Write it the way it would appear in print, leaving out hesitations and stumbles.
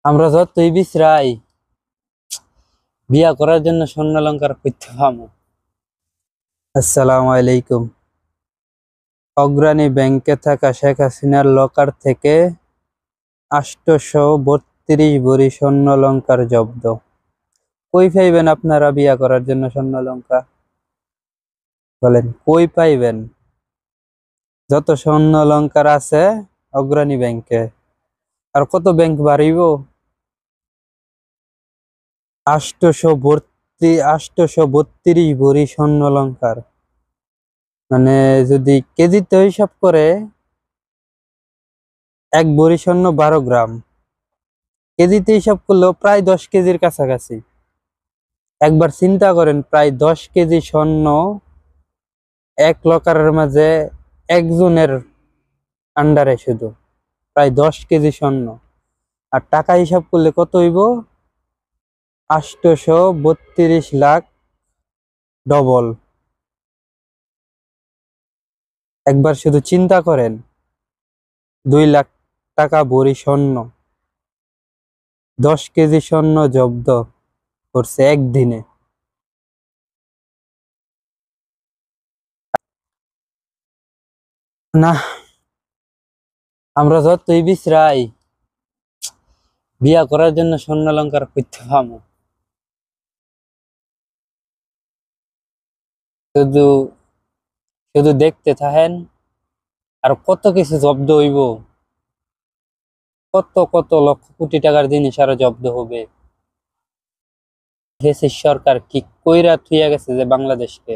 আমরা যতই বিছরাই বিয়া করার জন্য স্বর্ণালঙ্কার করতে পামু। আসসালামু আলাইকুম। অগ্রণী ব্যাংকে থাকা শেখ হাসিনার লকার থেকে 832 ভরি স্বর্ণালঙ্কার জব্দ। কই পাইবেন আপনারা বিয়া করার জন্য স্বর্ণালঙ্কা? বলেন কই পাইবেন? যত স্বর্ণালঙ্কার আছে অগ্রণী ব্যাংকে। আর কত ব্যাংক বাড়িব? 832 ভরি স্বর্ণালঙ্কার, মানে যদি কেজিতে হিসাব করে এক ভরি স্বর্ণ 12 গ্রাম, কেজিতে হিসাব করলেও প্রায় 10 কেজির কাছাকাছি। একবার চিন্তা করেন, প্রায় 10 কেজি স্বর্ণ এক লকারের মাঝে একজনের আন্ডারে, শুধু প্রায় 10 কেজি স্বর্ণ। আর টাকা হিসাব করলে কত হইব? 832 লাখ ডবল। একবার শুধু চিন্তা করেন, 2 লাখ টাকা ভরি স্বর্ণ, 10 কেজি স্বর্ণ জব্দ করছে একদিনে। না, আমরা যতই বিছরাই বিয়া করার জন্য স্বর্ণালঙ্কার করতে পামু। শুধু শুধু দেখতে থাকেন, আর কত কিছু জব্দ হইব, কত কত লক্ষ কোটি টাকার জিনিস আরো জব্দ হবে। সরকার কি কইরা থুইয়া গেছে যে বাংলাদেশকে।